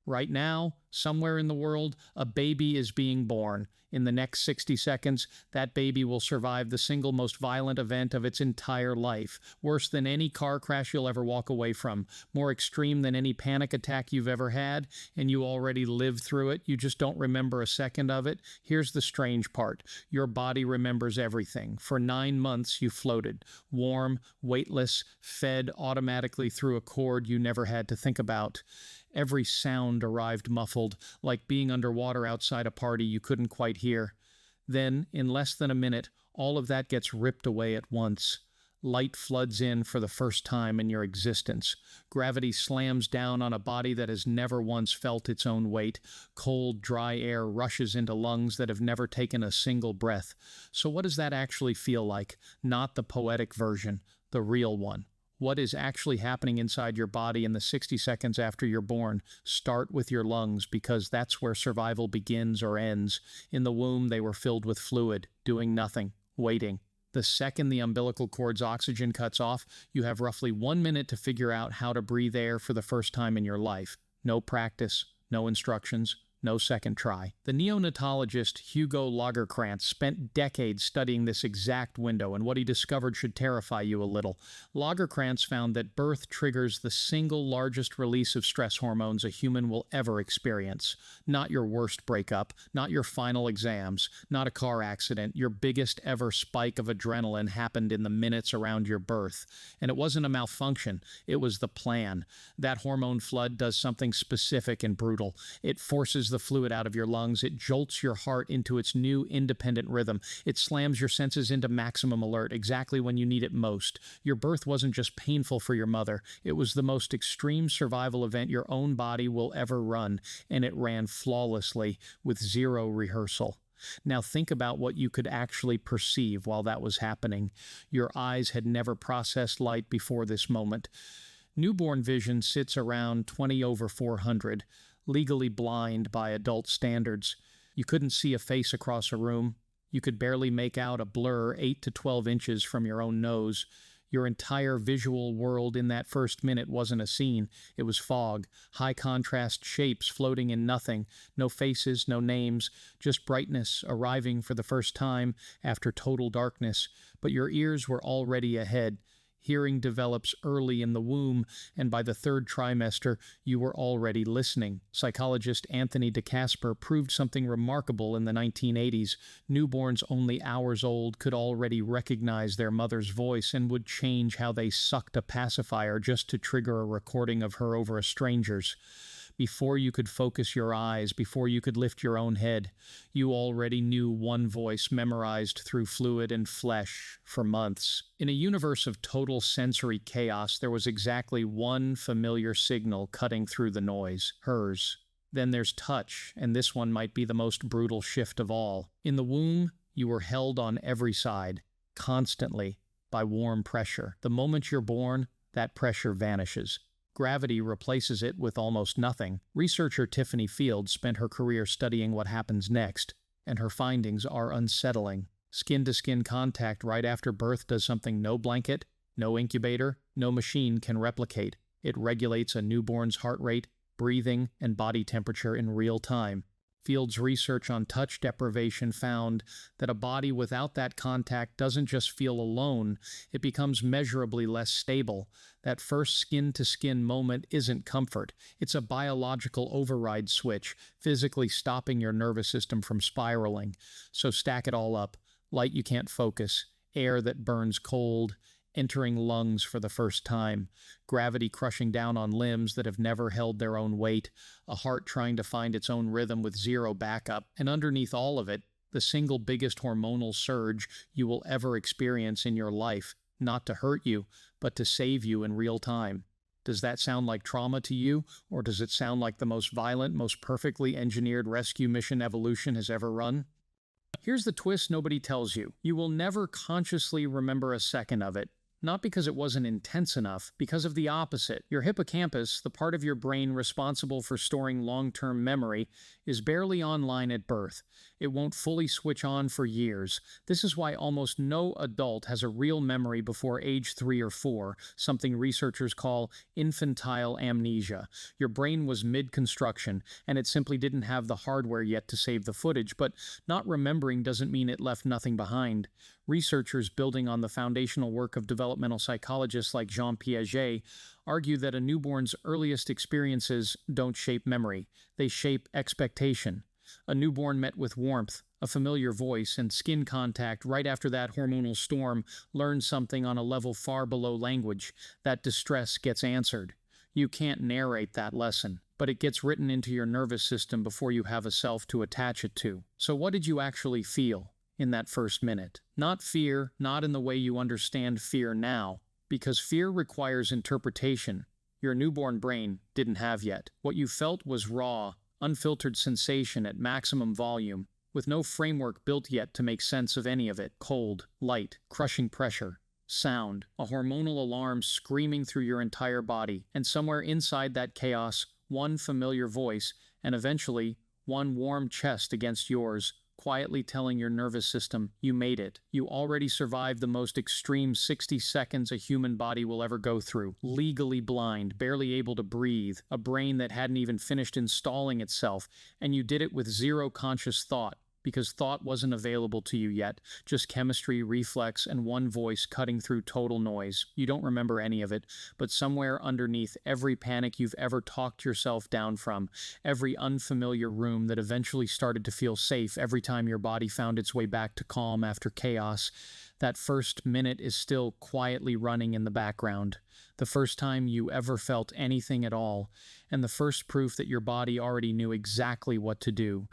Right now, somewhere in the world, a baby is being born. In the next 60 seconds, that baby will survive the single most violent event of its entire life. Worse than any car crash you'll ever walk away from. More extreme than any panic attack you've ever had, and you already lived through it. You just don't remember a second of it. Here's the strange part. Your body remembers everything. For 9 months, you floated. Warm, weightless, fed automatically through a cord you never had to think about. Every sound arrived muffled, like being underwater outside a party you couldn't quite hear. Then, in less than a minute, all of that gets ripped away at once. Light floods in for the first time in your existence. Gravity slams down on a body that has never once felt its own weight. Cold, dry air rushes into lungs that have never taken a single breath. So what does that actually feel like? Not the poetic version, the real one. What is actually happening inside your body in the 60 seconds after you're born? Start with your lungs, because that's where survival begins or ends. In the womb, they were filled with fluid, doing nothing, waiting. The second the umbilical cord's oxygen cuts off, you have roughly 1 minute to figure out how to breathe air for the first time in your life. No practice, no instructions, no second try. The neonatologist Hugo Lagerkrantz spent decades studying this exact window, and what he discovered should terrify you a little. Lagerkrantz found that birth triggers the single largest release of stress hormones a human will ever experience. Not your worst breakup, not your final exams, not a car accident. Your biggest ever spike of adrenaline happened in the minutes around your birth. And it wasn't a malfunction, it was the plan. That hormone flood does something specific and brutal. It forces the fluid out of your lungs. It jolts your heart into its new independent rhythm. It slams your senses into maximum alert exactly when you need it most. Your birth wasn't just painful for your mother. It was the most extreme survival event your own body will ever run, and it ran flawlessly with zero rehearsal. Now think about what you could actually perceive while that was happening. Your eyes had never processed light before this moment. Newborn vision sits around 20/400. Legally blind by adult standards. You couldn't see a face across a room. You could barely make out a blur 8 to 12 inches from your own nose. Your entire visual world in that first minute wasn't a scene. It was fog, high-contrast shapes floating in nothing, no faces, no names, just brightness arriving for the first time after total darkness. But your ears were already ahead. Hearing develops early in the womb, and by the 3rd trimester, you were already listening. Psychologist Anthony DeCasper proved something remarkable in the 1980s. Newborns only hours old could already recognize their mother's voice and would change how they sucked a pacifier just to trigger a recording of her over a stranger's. Before you could focus your eyes, before you could lift your own head, you already knew one voice memorized through fluid and flesh for months. In a universe of total sensory chaos, there was exactly one familiar signal cutting through the noise, hers. Then there's touch, and this one might be the most brutal shift of all. In the womb, you were held on every side, constantly, by warm pressure. The moment you're born, that pressure vanishes. Gravity replaces it with almost nothing. Researcher Tiffany Fields spent her career studying what happens next, and her findings are unsettling. Skin-to-skin contact right after birth does something no blanket, no incubator, no machine can replicate. It regulates a newborn's heart rate, breathing, and body temperature in real time. Fields' research on touch deprivation found that a body without that contact doesn't just feel alone, it becomes measurably less stable. That first skin-to-skin moment isn't comfort. It's a biological override switch, physically stopping your nervous system from spiraling. So stack it all up. Light you can't focus, air that burns cold, entering lungs for the first time, gravity crushing down on limbs that have never held their own weight, a heart trying to find its own rhythm with zero backup, and underneath all of it, the single biggest hormonal surge you will ever experience in your life, not to hurt you, but to save you in real time. Does that sound like trauma to you, or does it sound like the most violent, most perfectly engineered rescue mission evolution has ever run? Here's the twist nobody tells you. You will never consciously remember a second of it. Not because it wasn't intense enough, because of the opposite. Your hippocampus, the part of your brain responsible for storing long-term memory, is barely online at birth. It won't fully switch on for years. This is why almost no adult has a real memory before age 3 or 4, something researchers call infantile amnesia. Your brain was mid-construction, and it simply didn't have the hardware yet to save the footage, but not remembering doesn't mean it left nothing behind. Researchers building on the foundational work of developmental psychologists like Jean Piaget argue that a newborn's earliest experiences don't shape memory, they shape expectation. A newborn met with warmth, a familiar voice, and skin contact right after that hormonal storm learns something on a level far below language. That distress gets answered. You can't narrate that lesson, but it gets written into your nervous system before you have a self to attach it to. So what did you actually feel in that first minute? Not fear, not in the way you understand fear now, because fear requires interpretation. Your newborn brain didn't have yet. What you felt was raw, unfiltered sensation at maximum volume, with no framework built yet to make sense of any of it. Cold, light, crushing pressure, sound, a hormonal alarm screaming through your entire body, and somewhere inside that chaos, one familiar voice, and eventually, one warm chest against yours, quietly telling your nervous system, you made it. You already survived the most extreme 60 seconds a human body will ever go through. Legally blind, barely able to breathe, a brain that hadn't even finished installing itself, and you did it with zero conscious thought, because thought wasn't available to you yet, just chemistry, reflex, and one voice cutting through total noise. You don't remember any of it, but somewhere underneath every panic you've ever talked yourself down from, every unfamiliar room that eventually started to feel safe every time your body found its way back to calm after chaos, that first minute is still quietly running in the background. The first time you ever felt anything at all, and the first proof that your body already knew exactly what to do.